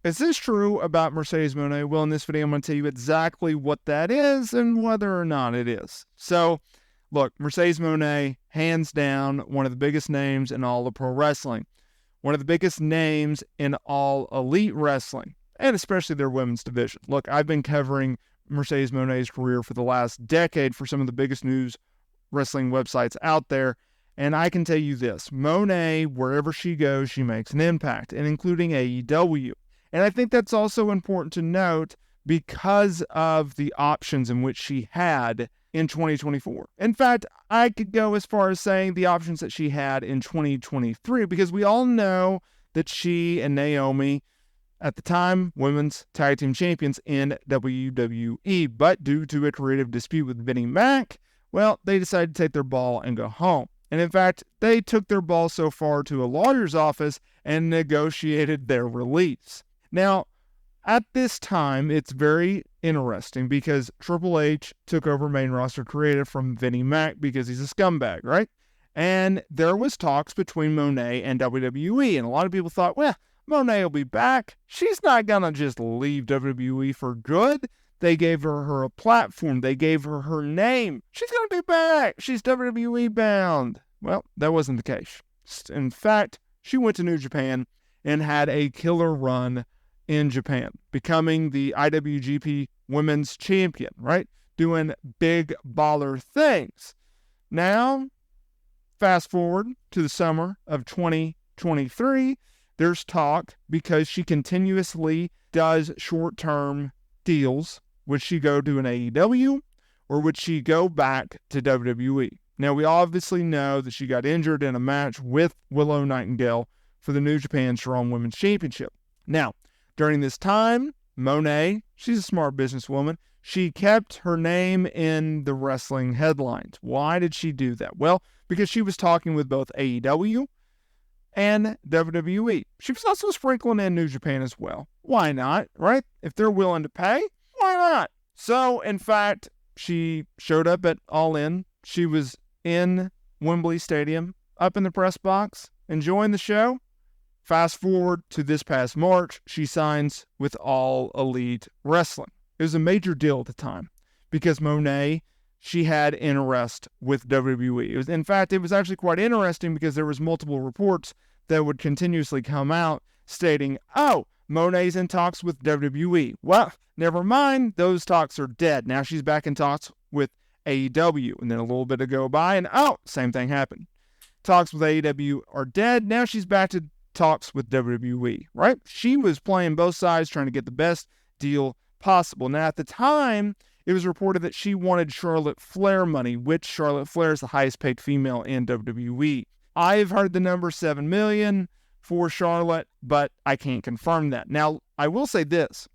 Is this true about Mercedes Moné? Well, in this video, I'm going to tell you exactly what that is and whether or not it is. So, look, Mercedes Moné, hands down, one of the biggest names in all of pro wrestling. One of the biggest names in all elite wrestling, and especially their women's division. Look, I've been covering Mercedes Moné's career for the last decade for some of the biggest news wrestling websites out there. And I can tell you this, Moné, wherever she goes, she makes an impact, and including AEW. And I think that's also important to note because of the options in which she had in 2024. In fact, I could go as far as saying the options that she had in 2023, because we all know that she and Naomi, at the time, women's tag team champions in WWE, but due to a creative dispute with Vinnie Mac, well, they decided to take their ball and go home. And in fact, they took their ball so far to a lawyer's office and negotiated their release. Now, at this time, it's very interesting because Triple H took over main roster creative from Vinnie Mac because he's a scumbag, right? And there was talks between Moné and WWE, and a lot of people thought, well, Moné will be back. She's not going to just leave WWE for good. They gave her a platform. They gave her her name. She's going to be back. She's WWE bound. Well, that wasn't the case. In fact, she went to New Japan and had a killer run in Japan, becoming the IWGP Women's Champion, right? Doing big baller things. Now, fast forward to the summer of 2023, there's talk because she continuously does short-term deals. Would she go to an AEW or would she go back to WWE? Now, we obviously know that she got injured in a match with Willow Nightingale for the New Japan Strong Women's Championship. Now, during this time, Moné, she's a smart businesswoman, she kept her name in the wrestling headlines. Why did she do that? Well, because she was talking with both AEW and WWE. She was also sprinkling in New Japan as well. Why not, right? If they're willing to pay, why not? So, in fact, she showed up at All In. She was in Wembley Stadium, up in the press box, enjoying the show. Fast forward to this past March, she signs with All Elite Wrestling. It was a major deal at the time because Moné, she had interest with WWE. In fact, it was actually quite interesting because there was multiple reports that would continuously come out stating, oh, Moné's in talks with WWE. Well, never mind, those talks are dead. Now she's back in talks with AEW. And then a little bit to go by and, oh, same thing happened. Talks with AEW are dead. Now she's back to talks with WWE, right? She was playing both sides, trying to get the best deal possible. Now, at the time, it was reported that she wanted Charlotte Flair money, which Charlotte Flair is the highest paid female in WWE. I've heard the number $7 million for Charlotte, but I can't confirm that. Now, I will say this.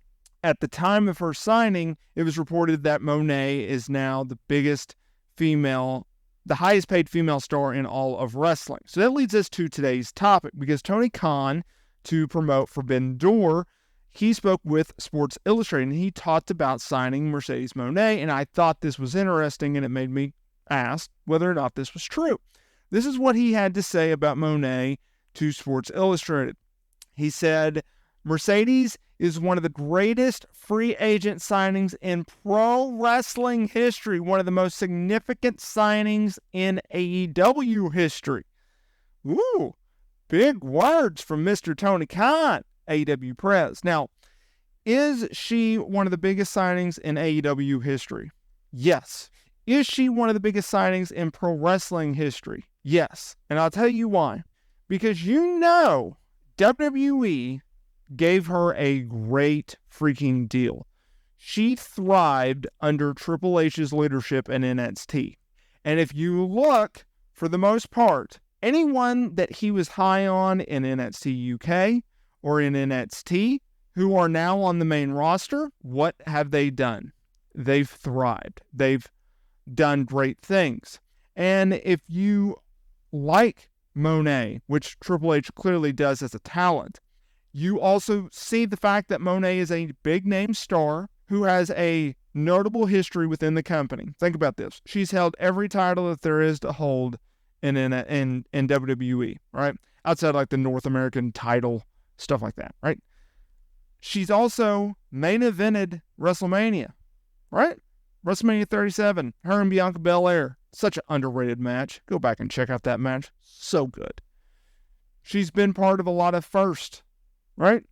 At the time of her signing, it was reported that Moné is now the biggest female, the highest paid female star in all of wrestling. So that leads us to today's topic, because Tony Khan, to promote Forbidden Door, he spoke with Sports Illustrated and he talked about signing Mercedes Moné, and I thought this was interesting and it made me ask whether or not this was true. This is what he had to say about Moné to Sports Illustrated. He said, Mercedes is one of the greatest free agent signings in pro wrestling history, one of the most significant signings in AEW history. Ooh, big words from Mr. Tony Khan, AEW Press. Now, is she one of the biggest signings in AEW history? Yes. Is she one of the biggest signings in pro wrestling history? Yes. And I'll tell you why. Because you know, WWE gave her a great freaking deal. She thrived under Triple H's leadership in NXT. And if you look, for the most part, anyone that he was high on in NXT UK or in NXT who are now on the main roster, what have they done? They've thrived. They've done great things. And if you like Moné, which Triple H clearly does as a talent, you also see the fact that Moné is a big-name star who has a notable history within the company. Think about this. She's held every title that there is to hold in WWE, right? Outside like the North American title, stuff like that, right? She's also main evented WrestleMania, right? WrestleMania 37, her and Bianca Belair. Such an underrated match. Go back and check out that match. So good. She's been part of a lot of firsts, right?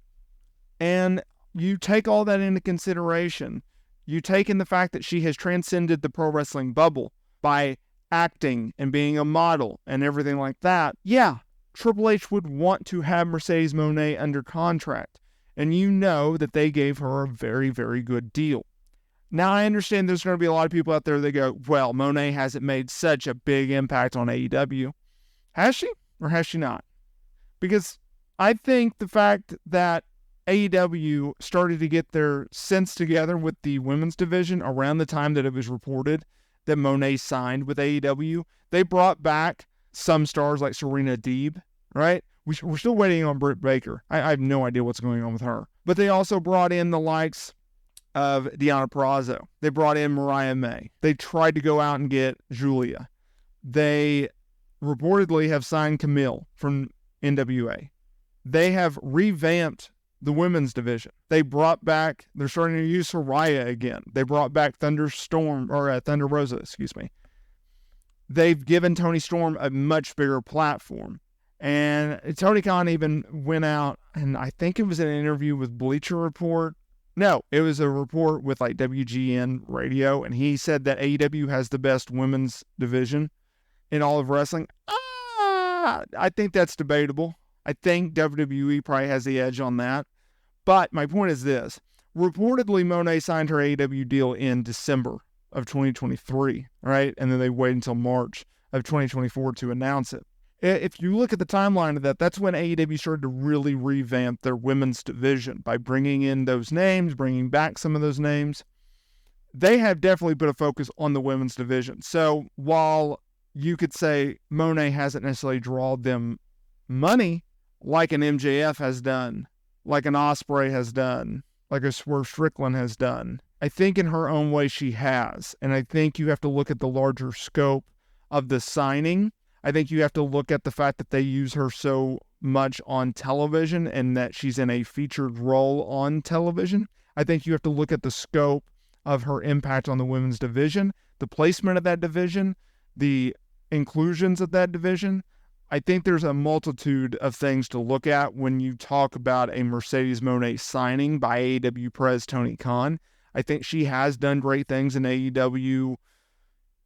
And you take all that into consideration. You take in the fact that she has transcended the pro wrestling bubble by acting and being a model and everything like that. Yeah, Triple H would want to have Mercedes Moné under contract. And you know that they gave her a very, very good deal. Now, I understand there's going to be a lot of people out there that go, well, Moné hasn't made such a big impact on AEW. Has she or has she not? Because I think the fact that AEW started to get their sense together with the women's division around the time that it was reported that Moné signed with AEW, they brought back some stars like Serena Deeb, right? We're still waiting on Britt Baker. I have no idea what's going on with her. But they also brought in the likes of Deonna Purrazzo. They brought in Mariah May. They tried to go out and get Julia. They reportedly have signed Camille from NWA. They have revamped the women's division. They brought back, they're starting to use Soraya again. They brought back Thunder Rosa, They've given Toni Storm a much bigger platform. And Tony Khan even went out, and I think it was an interview with Bleacher Report. No, it was a report with like WGN Radio, and he said that AEW has the best women's division in all of wrestling. I think that's debatable. I think WWE probably has the edge on that. But my point is this. Reportedly, Moné signed her AEW deal in December of 2023, right? And then they waited until March of 2024 to announce it. If you look at the timeline of that, that's when AEW started to really revamp their women's division by bringing in those names, bringing back some of those names. They have definitely put a focus on the women's division. So while you could say Moné hasn't necessarily drawn them money like an MJF has done, like an Ospreay has done, like a Swerve Strickland has done, I think in her own way she has. And I think you have to look at the larger scope of the signing. I think you have to look at the fact that they use her so much on television and that she's in a featured role on television. I think you have to look at the scope of her impact on the women's division, the placement of that division, the inclusions of that division. I think there's a multitude of things to look at when you talk about a Mercedes Moné signing by AEW Prez Tony Khan. I think she has done great things in AEW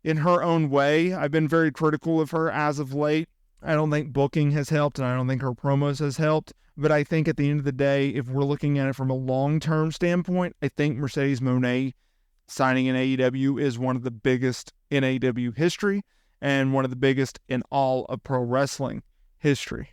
in her own way. I've been very critical of her as of late. I don't think booking has helped, and I don't think her promos has helped. But I think at the end of the day, if we're looking at it from a long-term standpoint, I think Mercedes Moné signing in AEW is one of the biggest in AEW history and one of the biggest in all of pro wrestling history.